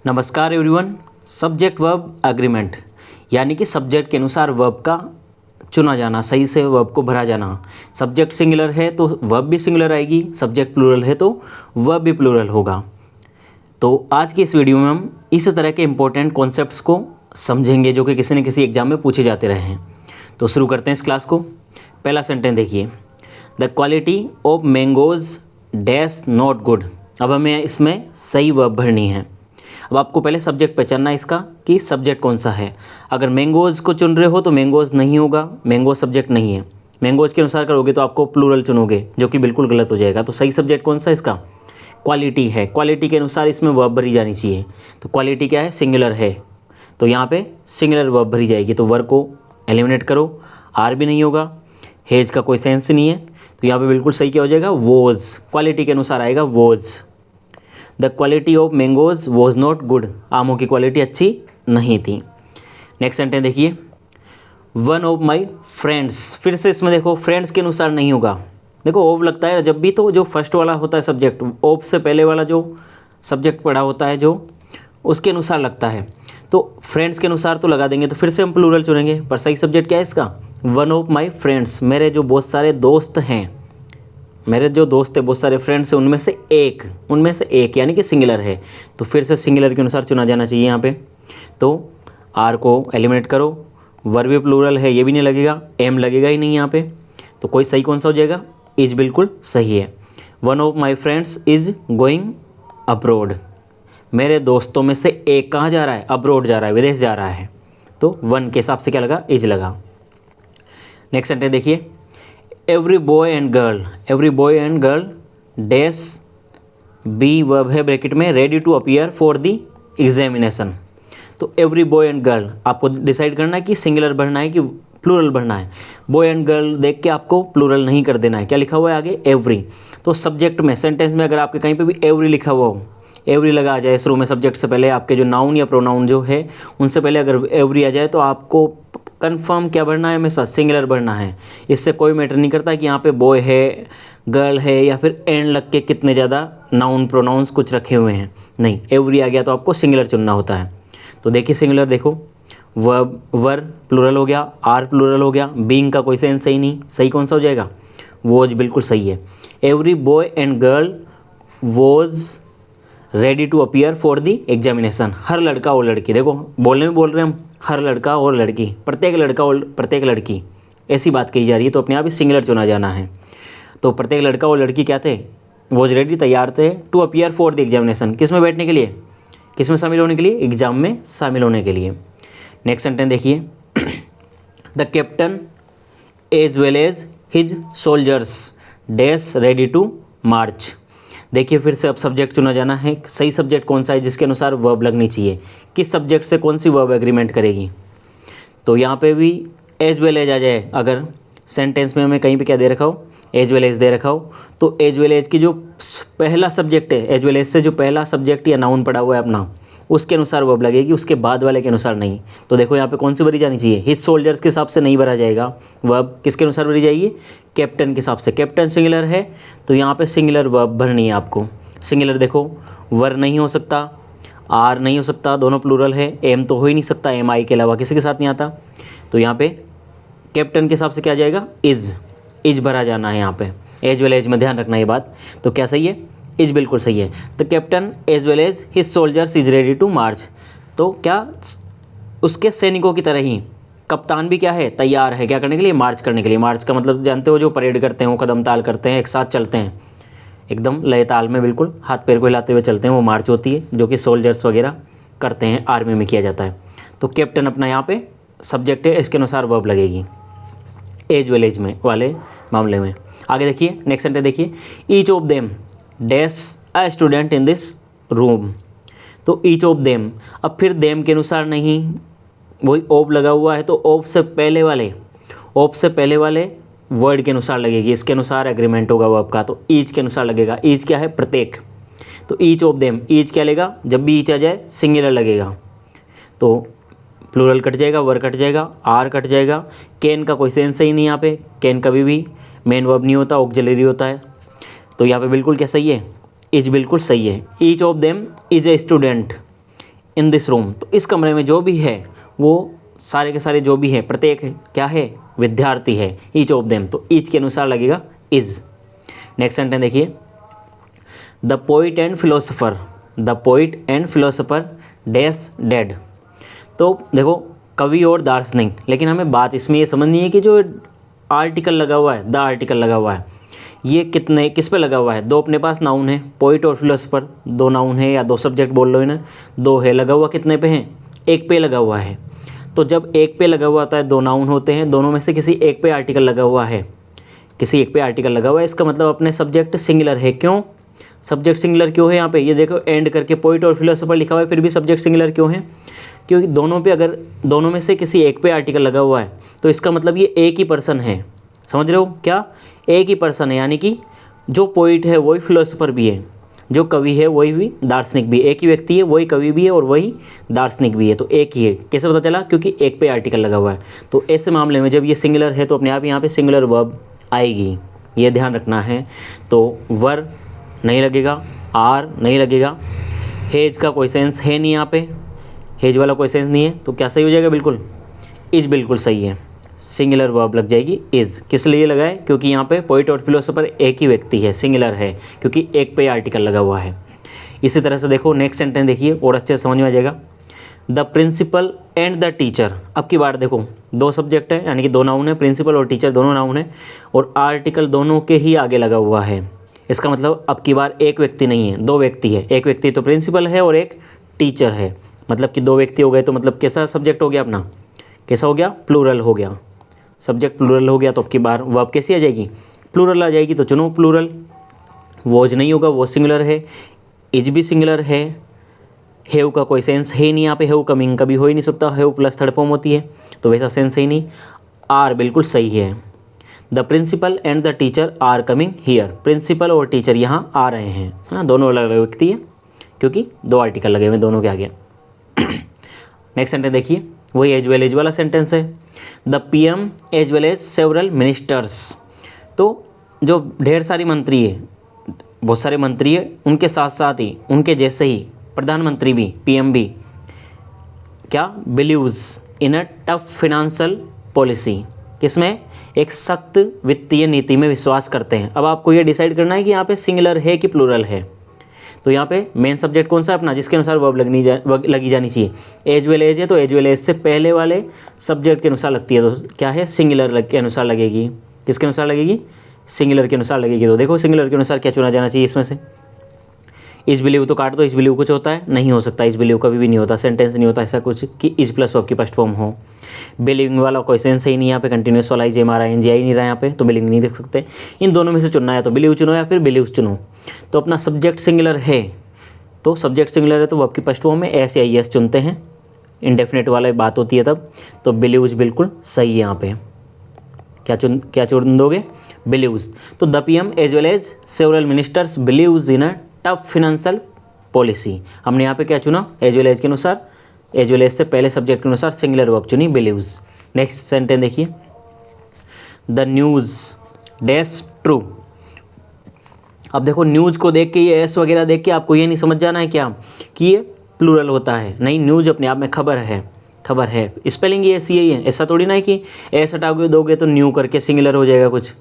नमस्कार everyone. Subject verb agreement यानी कि सब्जेक्ट के अनुसार वर्ब का चुना जाना, सही से वर्ब को भरा जाना। सब्जेक्ट सिंगुलर है तो वर्ब भी सिंगुलर आएगी, सब्जेक्ट प्लूरल है तो वर्ब भी प्लूरल होगा। तो आज की इस वीडियो में हम इस तरह के इंपॉर्टेंट कॉन्सेप्ट्स को समझेंगे जो कि किसी न किसी एग्जाम में पूछे जाते रहे हैं। तो शुरू करते हैं इस क्लास को। पहला सेंटेंस देखिए, the quality of mangoes dash not good. अब हमें इसमें सही वर्ब भरनी है। अब आपको पहले सब्जेक्ट पहचानना है इसका कि सब्जेक्ट कौन सा है। अगर मैंगोज़ को चुन रहे हो तो मैंगोज़ नहीं होगा, मैंगोज सब्जेक्ट नहीं है। मैंगोज़ के अनुसार करोगे तो आपको प्लूरल चुनोगे जो कि बिल्कुल गलत हो जाएगा। तो सही सब्जेक्ट कौन सा है इसका? क्वालिटी है। क्वालिटी के अनुसार इसमें वर्ब भरी जानी चाहिए। तो क्वालिटी क्या है? सिंगुलर है, तो यहाँ पे सिंगुलर वर्ब भरी जाएगी। तो वर्ब को एलिमिनेट करो, आर भी नहीं होगा, हेज का कोई सेंस नहीं है। तो यहाँ पे बिल्कुल सही क्या हो जाएगा? वोज। क्वालिटी के अनुसार आएगा was. The quality of mangoes was not good. आमों की क्वालिटी अच्छी नहीं थी। नेक्स्ट सेंटेंस देखिए, वन ऑफ माई फ्रेंड्स। फिर से इसमें देखो फ्रेंड्स के अनुसार नहीं होगा। देखो ऑफ लगता है जब भी तो जो फर्स्ट वाला होता है सब्जेक्ट, ऑफ से पहले वाला जो सब्जेक्ट पढ़ा होता है जो उसके अनुसार लगता है। तो फ्रेंड्स के अनुसार तो लगा देंगे, तो फिर से हम प्लूरल चुनेंगे। पर सही सब्जेक्ट क्या है इसका? One of my friends. मेरे जो बहुत सारे दोस्त हैं, मेरे जो दोस्त है बहुत सारे फ्रेंड्स हैं, उनमें से एक यानी कि सिंगुलर है। तो फिर से सिंगुलर के अनुसार चुना जाना चाहिए यहाँ पे। तो आर को एलिमिनेट करो, वर्ब भी प्लूरल है, ये भी नहीं लगेगा, एम लगेगा ही नहीं यहाँ पे। तो कोई सही कौन सा हो जाएगा? इज बिल्कुल सही है। One of my friends is going abroad. मेरे दोस्तों में से एक कहाँ जा रहा है? अब्रोड जा रहा है, विदेश जा रहा है। तो वन के हिसाब से क्या लगा? इज लगा। नेक्स्ट सेंटेंस देखिए, every boy and girl dash be verb है ब्रैकेट में, ready to appear for the examination. तो एवरी बॉय एंड गर्ल आपको डिसाइड करना है कि सिंगुलर भरना है कि प्लूरल भरना है। बॉय एंड गर्ल देख के आपको प्लूरल नहीं कर देना है। क्या लिखा हुआ है आगे? एवरी। तो सब्जेक्ट में, सेंटेंस में अगर आपके कहीं पे भी एवरी लिखा हुआ हो, एवरी लगा आ जाए शुरू में सब्जेक्ट से पहले, आपके जो नाउन या प्रोनाउन जो है उनसे पहले अगर एवरी आ जाए तो आपको कंफर्म क्या भरना है? हमेशा सिंगुलर भरना है। इससे कोई मैटर नहीं करता कि यहाँ पे बॉय है, गर्ल है या फिर एंड लग के कितने ज़्यादा नाउन प्रोनाउंस कुछ रखे हुए हैं। नहीं, एवरी आ गया तो आपको सिंगुलर चुनना होता है। तो देखिए सिंगुलर देखो, वर्ब वर्ब प्लूरल हो गया, आर प्लूरल हो गया, बीइंग का कोई सेंस सही नहीं। सही कौन सा हो जाएगा? वोज बिल्कुल सही है। Every boy and girl was ready to appear for the examination. हर लड़का और लड़की, देखो बोलने में बोल रहे हैं हम हर लड़का और लड़की, प्रत्येक लड़का और प्रत्येक लड़की, ऐसी बात कही जा रही है। तो अपने आप ही सिंगुलर चुना जाना है। तो प्रत्येक लड़का और लड़की क्या थे? वॉज रेडी, तैयार थे, to appear for the examination. किस में बैठने के लिए? किस में शामिल होने के लिए? एग्जाम में शामिल होने के लिए। नेक्स्ट सेंटेंस देखिए, the captain as well as his soldiers dash ready to march. देखिए फिर से अब सब्जेक्ट चुना जाना है। सही सब्जेक्ट कौन सा है जिसके अनुसार वर्ब लगनी चाहिए? किस सब्जेक्ट से कौन सी वर्ब एग्रीमेंट करेगी? तो यहाँ पे भी एज वेल एज आ जाए। अगर सेंटेंस में हमें कहीं पे क्या दे रखा हो? एज वेल एज दे रखा हो, तो एज वेल एज की जो पहला सब्जेक्ट है, एज वेल एज से जो पहला सब्जेक्ट या नाउन पड़ा हुआ है अपना, उसके अनुसार वर्ब लगेगी, उसके बाद वाले के अनुसार नहीं। तो देखो यहाँ पे कौन सी भरी जानी चाहिए? हिज सोल्जर्स के हिसाब से नहीं भरा जाएगा वर्ब। किसके अनुसार भरी जाएगी? कैप्टन के हिसाब से। कैप्टन सिंगुलर है तो यहाँ पे सिंगुलर वर्ब भरनी है आपको। सिंगुलर देखो, वर नहीं हो सकता, आर नहीं हो सकता, दोनों प्लूरल है, एम तो हो ही नहीं सकता, एम आई के अलावा किसी के साथ नहीं आता। तो यहाँ पे कैप्टन के हिसाब से क्या आ जाएगा? इज भरा जाना है यहाँ पे। एज वेल एज में ध्यान रखना ये बात। तो क्या सही है? इज बिल्कुल सही है। The captain as well as his soldiers is ready to march. तो क्या उसके सैनिकों की तरह ही कप्तान भी क्या है? तैयार है क्या करने के लिए? मार्च करने के लिए। मार्च का मतलब जानते हो, जो परेड करते हैं, वो कदम ताल करते हैं, एक साथ चलते हैं, एकदम लय ताल में बिल्कुल हाथ पैर को हिलाते हुए चलते हैं, वो मार्च होती है, जो कि सोल्जर्स वगैरह करते हैं, आर्मी में किया जाता है। तो कैप्टन अपना यहाँ पे सब्जेक्ट है, इसके अनुसार वर्ब लगेगी एज वेल एज में वाले मामले में। आगे देखिए नेक्स्ट सेंटेंस देखिए, each of them dash a student in this room. तो ईच ऑफ देम, अब फिर देम के अनुसार नहीं, वही ऑफ लगा हुआ है तो ऑफ से पहले वाले वर्ड के अनुसार लगेगी। इसके अनुसार एग्रीमेंट होगा वर्ब का। तो ईच के अनुसार लगेगा। ईच क्या है? प्रत्येक। तो ईच ऑफ देम, ईच क्या लेगा? जब भी ईच आ जाए सिंगुलर लगेगा। तो प्लूरल कट जाएगा, वर कट जाएगा, आर कट जाएगा। कैन का कोई सेंस ही नहीं यहाँ पे। कैन कभी भी मेन वर्ब नहीं होता, ऑक्सिलरी होता है। तो यहाँ पे बिल्कुल क्या सही है? इज बिल्कुल सही है। Each of them is a student. In this room, तो इस कमरे में जो भी है वो सारे के सारे जो भी है, प्रत्येक क्या है, विद्यार्थी है, ईच ऑफ देम, तो ईच के अनुसार लगेगा इज। नेक्स्ट सेंटेंस देखिए, the poet and philosopher, the poet and philosopher dash dead. तो देखो कवि और दार्शनिक, लेकिन हमें बात इसमें ये समझनी है कि जो आर्टिकल लगा हुआ है, द आर्टिकल लगा हुआ है, ये कितने किस पे लगा हुआ है। दो अपने पास नाउन है, पोइट और फिलोसोफर, दो नाउन है या दो सब्जेक्ट बोल लो इन्हें, दो है, लगा हुआ कितने पे है, एक पे लगा हुआ है। तो जब एक पे लगा हुआ होता है, दो नाउन होते हैं, दोनों में से किसी एक पे आर्टिकल लगा हुआ है, किसी एक पे आर्टिकल लगा हुआ है, इसका मतलब अपने सब्जेक्ट सिंगुलर है। क्यों सब्जेक्ट सिंगुलर क्यों है यहाँ पे, ये देखो एंड करके पोइट और फिलोसोफर लिखा हुआ है, फिर भी सब्जेक्ट सिंगुलर क्यों है, क्योंकि दोनों पे अगर दोनों में से किसी एक पे आर्टिकल लगा हुआ है तो इसका मतलब ये एक ही पर्सन है। समझ रहे हो क्या, एक ही पर्सन है, यानी कि जो पोइट है वही फिलोसोफर भी है, जो कवि है वही भी दार्शनिक भी, एक ही व्यक्ति है, वही कवि भी है और वही दार्शनिक भी है, तो एक ही है। कैसे पता चला, क्योंकि एक पे आर्टिकल लगा हुआ है। तो ऐसे मामले में जब ये सिंगुलर है तो अपने आप यहाँ पे सिंगुलर वर्ब आएगी, ये ध्यान रखना है। तो वर नहीं लगेगा, आर नहीं लगेगा, हेज का कोई सेंस है नहीं, यहाँ पे हेज वाला कोई सेंस नहीं है, तो क्या सही हो जाएगा, बिल्कुल इज बिल्कुल सही है, सिंगुलर वर्ब लग जाएगी इज। किस लिए लगाए, क्योंकि यहाँ पे पोइट और फिलोसोफर एक ही व्यक्ति है, सिंगुलर है, क्योंकि एक पे आर्टिकल लगा हुआ है। इसी तरह से देखो नेक्स्ट सेंटेंस देखिए और अच्छे से समझ में आ जाएगा, the principal and the teacher. अब की बार देखो दो सब्जेक्ट है, यानी कि दो नाउन है, प्रिंसिपल और टीचर दोनों नाउन है, और आर्टिकल दोनों के ही आगे लगा हुआ है। इसका मतलब अब की बार एक व्यक्ति नहीं है, दो व्यक्ति है, एक व्यक्ति तो प्रिंसिपल है और एक टीचर है, मतलब कि दो व्यक्ति हो गए, तो मतलब कैसा सब्जेक्ट हो गया अपना, कैसा हो गया, प्लूरल हो गया, सब्जेक्ट प्लूरल हो गया। तो अब की बार वर्ब कैसी आ जाएगी, प्लूरल आ जाएगी, तो चुनो प्लूरल। वोज नहीं होगा, वो सिंगुलर है, इज भी सिंगुलर है, हैव का कोई सेंस है नहीं, यहाँ पे हैव कमिंग कभी हो ही नहीं सकता, हैव प्लस थर्ड फॉर्म होती है, तो वैसा सेंस है ही नहीं। आर बिल्कुल सही है, the principal and the teacher are coming here, principal और टीचर यहाँ आ रहे हैं, है ना, दोनों अलग अलग व्यक्ति है, क्योंकि दो आर्टिकल लगे हुए दोनों के आगे। नेक्स्ट सेंटेंस देखिए, वही एज वेल एज वाला सेंटेंस है, the PM as well as several ministers. तो जो ढेर सारी मंत्री है, बहुत सारे मंत्री है, उनके साथ साथ ही उनके जैसे ही प्रधानमंत्री भी, पीएम भी क्या, beliefs in a tough financial policy, किसमें, एक सख्त वित्तीय नीति में विश्वास करते हैं। अब आपको ये डिसाइड करना है कि यहाँ पे सिंगुलर है कि प्लूरल है। तो यहाँ पे मेन सब्जेक्ट कौन सा है अपना, जिसके अनुसार वर्ब लगी जानी चाहिए। एज वेल एज है तो एज वेल एज से पहले वाले सब्जेक्ट के अनुसार लगती है, तो क्या है, सिंगुलर के अनुसार लगेगी। किसके अनुसार लगेगी, सिंगुलर के अनुसार लगेगी। तो देखो सिंगुलर के अनुसार क्या चुना जाना चाहिए इसमें से, इज बिलीव तो काट दो, इज बिलीव कुछ होता है, नहीं हो सकता, इज बिलीव कभी भी नहीं होता, सेंटेंस नहीं होता ऐसा कुछ कि इज प्लस वर्ब की फर्स्ट फॉर्म हो। बिलीविंग वाला कोई सेंस ही नहीं, यहाँ पे कंटिन्यूस वाला इज एम आ रहा है, एन जी आई नहीं रहा यहाँ पे, तो बिलीविंग नहीं देख सकते। इन दोनों में से चुनना है, तो बिलीव चुनो या फिर बिलीव चुनो। तो अपना सब्जेक्ट सिंगुलर है, तो सब्जेक्ट सिंगुलर है तो वर्ब की फर्स्ट फॉर्म में एस या एस चुनते हैं, इंडेफिनेट वाला बात होती है तब। तो बिलीव्स बिल्कुल सही है यहाँ पे, क्या चुन दोगे, बिलीव्स। तो the PM as well as several ministers believes in a tough financial policy. हमने यहाँ पे क्या चुना, एज वेल एज के अनुसार, एज वेल एज से पहले सब्जेक्ट के अनुसार सिंगुलर वर्ब चुनी, बिलीव्स। नेक्स्ट सेंटेंस देखिए, द न्यूज़ डैश ट्रू। अब देखो न्यूज़ को देख के ये एस वगैरह देख के आपको ये नहीं समझ जाना है क्या कि ये प्लूरल होता है, नहीं, न्यूज़ अपने आप में खबर है, खबर है, स्पेलिंग ये ऐसी ही है, ऐसा थोड़ी ना है कि एस हटाओगे दोगे तो न्यू करके सिंगुलर हो जाएगा, कुछ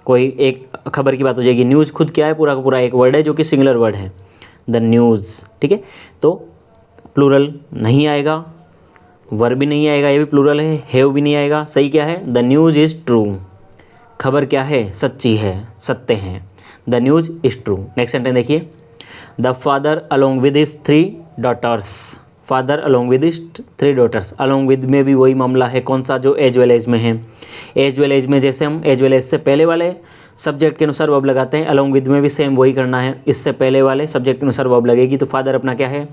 कोई एक खबर की बात हो जाएगी। न्यूज़ खुद क्या है, पूरा का पूरा एक वर्ड है जो कि सिंगुलर वर्ड है, द न्यूज़, ठीक है। तो प्लूरल नहीं आएगा, वर्ब भी नहीं आएगा, ये भी प्लूरल है, हैव भी नहीं आएगा, सही क्या है, द न्यूज़ इज़ ट्रू, खबर क्या है, सच्ची है, सत्य है, the news is true. Next sentence देखिए, the father along with his 3 daughters, father along with his 3 daughters, along with में भी वही मामला है, कौन सा, जो एज वेल एज में है। एज वेल एज में जैसे हम एज वेल एज से पहले वाले सब्जेक्ट के अनुसार वर्ब लगाते हैं, अलोंग विद में भी सेम वही करना है, इससे पहले वाले सब्जेक्ट के अनुसार वर्ब लगेगी। तो फादर अपना क्या है,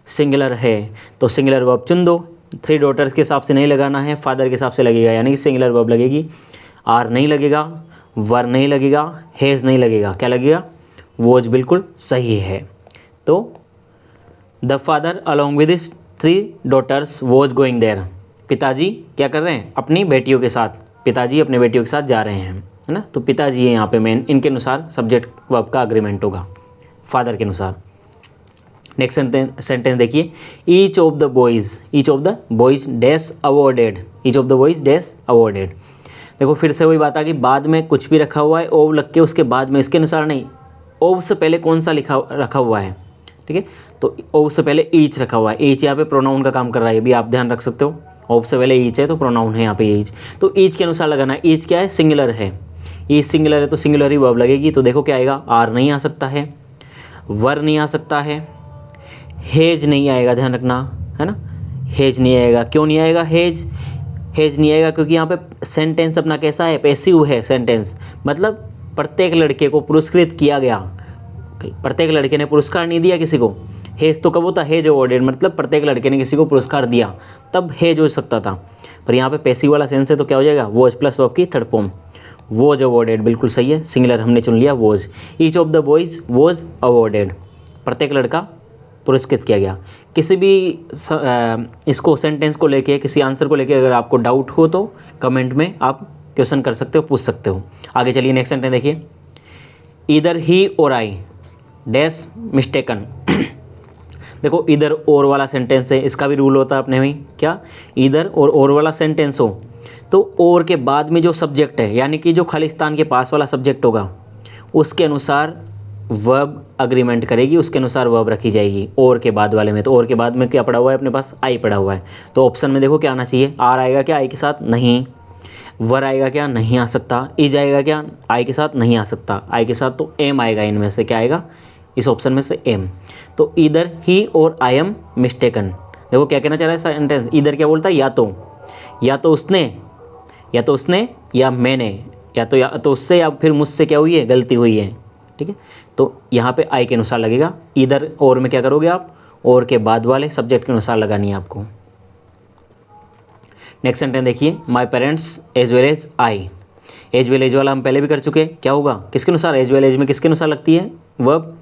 सिंगुलर है, तो सिंगुलर वर्ब चुन दो। 3 डॉटर्स के हिसाब से नहीं लगाना है, फादर के हिसाब से लगेगा, यानी कि सिंगुलर वर्ब लगेगी। आर नहीं लगेगा, वर नहीं लगेगा, हैज़ नहीं लगेगा, क्या लगेगा, वोज बिल्कुल सही है। तो the father along with his 3 daughters was going there, पिताजी क्या कर रहे हैं, अपनी बेटियों के साथ, पिताजी अपने बेटियों के साथ जा रहे हैं, है ना। तो पिताजी है यहाँ पे मेन, इनके अनुसार सब्जेक्ट वर्ब का अग्रीमेंट होगा, फादर के अनुसार। नेक्स्ट सेंटेंस देखिए, each of the boys dash awarded, each of the boys dash awarded. देखो फिर से वही बात आ गई, बाद में कुछ भी रखा हुआ है, ओव लग के उसके बाद में, इसके अनुसार नहीं, ओव से पहले कौन सा रखा हुआ है, ठीक है। तो ओव से पहले ईच रखा हुआ है, ईच यहाँ पे प्रोनाउन का काम कर रहा है, ये भी आप ध्यान रख सकते हो। ओव से पहले ईच है तो प्रोनाउन है यहाँ पे ईच, तो ईच के अनुसार लगाना है। ईच क्या है, सिंगुलर है, ईच सिंगुलर है तो सिंगुलर ही वर्ब लगेगी। तो देखो क्या आएगा, आर नहीं आ सकता है, वर नहीं आ सकता है, हेज नहीं आएगा, ध्यान रखना है ना, हेज नहीं आएगा। क्यों नहीं आएगा हेज नहीं आएगा, क्योंकि यहाँ पे सेंटेंस अपना कैसा है, पैसिव है सेंटेंस, मतलब प्रत्येक लड़के को पुरस्कृत किया गया, प्रत्येक लड़के ने पुरस्कार नहीं दिया किसी को। हेज तो कब होता, हेज अवॉर्डेड, मतलब प्रत्येक लड़के ने किसी को पुरस्कार दिया, तब हेज हो सकता था। पर यहाँ पे पैसिव वाला सेंस है तो क्या हो जाएगा, वॉज प्लस वर्ब की थर्ड फॉर्म, वॉज अवॉर्डेड, बिल्कुल सही है, सिंगुलर हमने चुन लिया was. Each of the boys was awarded, प्रत्येक लड़का पुरस्कृत किया गया। किसी भी इसको सेंटेंस को लेके, किसी आंसर को लेके अगर आपको डाउट हो तो कमेंट में आप क्वेश्चन कर सकते हो, पूछ सकते हो। आगे चलिए नेक्स्ट सेंटेंस देखिए, इधर ही और आई डैश मिस्टेकन। देखो इधर और वाला सेंटेंस है, इसका भी रूल होता है अपने में, क्या, इधर और वाला सेंटेंस हो तो और के बाद में जो सब्जेक्ट है, यानी कि जो खालिस्तान के पास वाला सब्जेक्ट होगा उसके अनुसार वर्ब अग्रीमेंट करेगी, उसके अनुसार वर्ब रखी जाएगी और के बाद वाले में। तो और के बाद में क्या पड़ा हुआ है अपने पास, आई पड़ा हुआ है, तो ऑप्शन में देखो क्या आना चाहिए, आर आएगा क्या आई के साथ, नहीं। वर आएगा क्या, नहीं आ सकता। इज आएगा क्या, आई के साथ नहीं आ सकता, आई के साथ तो एम आएगा, इनमें से क्या आएगा, इस ऑप्शन में से एम। तो इधर ही और आई एम मिस्टेकन। देखो क्या कहना चाह रहा है सेंटेंस, इधर क्या बोलता है, या तो उसने या मैंने, या तो उससे या फिर मुझसे क्या हुई है, गलती हुई है, ठीक है। तो यहाँ पे आई के अनुसार लगेगा। इधर और में क्या करोगे आप, और के बाद वाले सब्जेक्ट के अनुसार लगानी है आपको। नेक्स्ट सेंटेंस देखिए, my parents as well as I. As well as वाला हम पहले भी कर चुके हैं, क्या होगा, किसके अनुसार, एज वेल एज में किसके अनुसार लगती है वर्ब,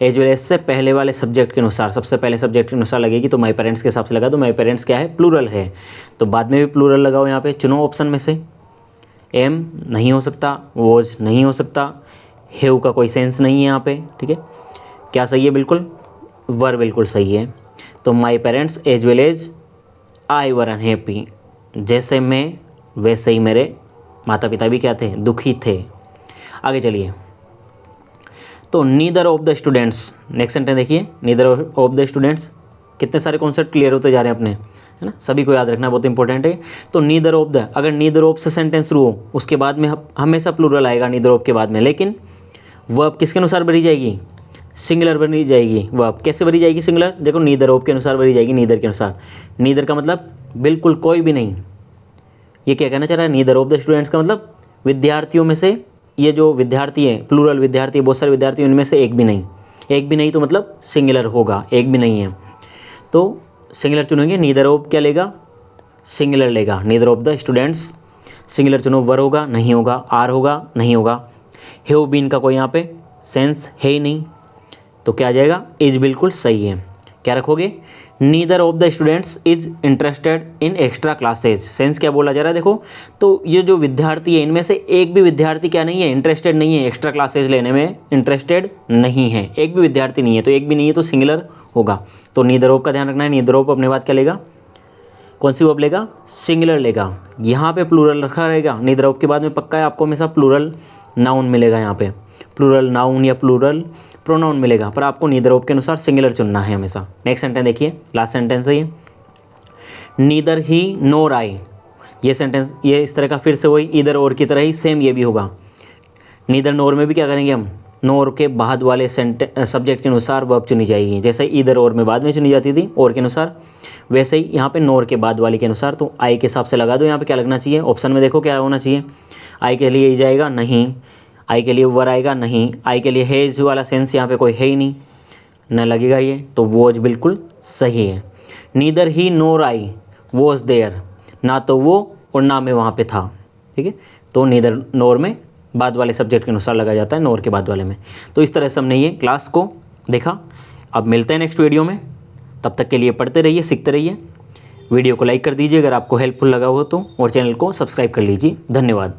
एज वेल एज से पहले वाले सब्जेक्ट के अनुसार, सबसे पहले सब्जेक्ट के अनुसार लगेगी। तो माय पेरेंट्स के हिसाब से लगा दो, माय पेरेंट्स क्या है, प्लूरल है, तो बाद में भी प्लूरल लगाओ। यहाँ पे चुनो ऑप्शन में से, एम नहीं हो सकता, वॉज नहीं हो सकता, हेव का कोई सेंस नहीं है यहाँ पे, ठीक है। क्या सही है, बिल्कुल वर बिल्कुल सही है। तो my parents as well as I were unhappy, जैसे मैं वैसे ही मेरे माता पिता भी क्या थे, दुखी थे। आगे चलिए, तो neither of the students, next sentence देखिए, नीदर ऑफ द स्टूडेंट्स, कितने सारे कॉन्सेप्ट क्लियर होते जा रहे हैं अपने, है ना, सभी को याद रखना बहुत इंपॉर्टेंट है। तो नीदर ऑफ द, अगर नीदर ऑफ से सेंटेंस शुरू हो उसके बाद में हमेशा प्लूरल आएगा नीदर ऑफ के बाद में, लेकिन वर्ब किसके अनुसार भरी जाएगी, सिंगुलर भरी जाएगी। वर्ब कैसे भरी जाएगी सिंगुलर, देखो नीदर ऑफ के अनुसार भरी जाएगी, नीदर के अनुसार। नीदर का मतलब बिल्कुल कोई भी नहीं, ये क्या कहना चाह रहा है, नीदर ऑफ द स्टूडेंट्स का मतलब विद्यार्थियों में से, ये जो विद्यार्थी है, प्लूरल विद्यार्थी, बहुत सारे विद्यार्थी, उनमें से एक भी नहीं तो मतलब सिंगुलर होगा, एक भी नहीं है तो सिंगुलर चुनेंगे। नीदर ऑफ क्या लेगा, सिंगुलर लेगा, neither of the students singular चुनो, वर होगा नहीं होगा, आर होगा नहीं होगा, हैव बीन का कोई यहाँ पे सेंस है ही नहीं, तो क्या आ जाएगा, इज बिल्कुल सही है। क्या रखोगे, neither of the students is interested in extra classes. Sense क्या बोला जा रहा है, देखो तो ये जो विद्यार्थी है इनमें से एक भी विद्यार्थी क्या नहीं है, इंटरेस्टेड नहीं है, एक्स्ट्रा क्लासेज लेने में इंटरेस्टेड नहीं है, एक भी विद्यार्थी नहीं है, तो एक भी नहीं है तो सिंगुलर होगा। तो नीदर ऑफ का ध्यान रखना है, नीदर ऑफ अपने बाद क्या लेगा, कौन सी वर्ब लेगा, सिंगुलर लेगा। यहाँ पे प्लूरल रखा रहेगा, नीदर ऑफ के बाद में पक्का है आपको हमेशा प्लूरल नाउन मिलेगा, यहाँ पे प्लूरल नाउन या प्लूरल प्रोनाउन मिलेगा, पर आपको नीदर ऑफ के अनुसार सिंगुलर चुनना है हमेशा। नेक्स्ट सेंटेंस देखिए, लास्ट सेंटेंस है ये, नीदर ही नोर आई। ये सेंटेंस, ये इस तरह का फिर से वही इधर और की तरह ही सेम ये भी होगा। नीदर नोर में भी क्या करेंगे हम, नोर के बाद वाले सब्जेक्ट के अनुसार वर्ब चुनी जाएगी, जैसे इधर और में बाद में चुनी जाती थी और के अनुसार, वैसे ही यहाँ पे नोर के बाद वाली के अनुसार। तो आई के हिसाब से लगा दो, यहाँ पे क्या लगना चाहिए, ऑप्शन में देखो क्या होना चाहिए, आई के लिए इज आएगा नहीं, आई के लिए वर आएगा नहीं, आई के लिए हेज वाला सेंस यहाँ पे कोई है ही नहीं, न लगेगा ये, तो वॉज बिल्कुल सही है। Neither he nor I was there, ना तो वो और ना मैं वहाँ पे था, ठीक है। तो नीदर नोर में बाद वाले सब्जेक्ट के अनुसार लगा जाता है, नोर के बाद वाले में। तो इस तरह से हमने ये क्लास को देखा। अब मिलते हैं नेक्स्ट वीडियो में, तब तक के लिए पढ़ते रहिए, सीखते रहिए। वीडियो को लाइक कर दीजिए अगर आपको हेल्पफुल लगा हो तो, और चैनल को सब्सक्राइब कर लीजिए। धन्यवाद।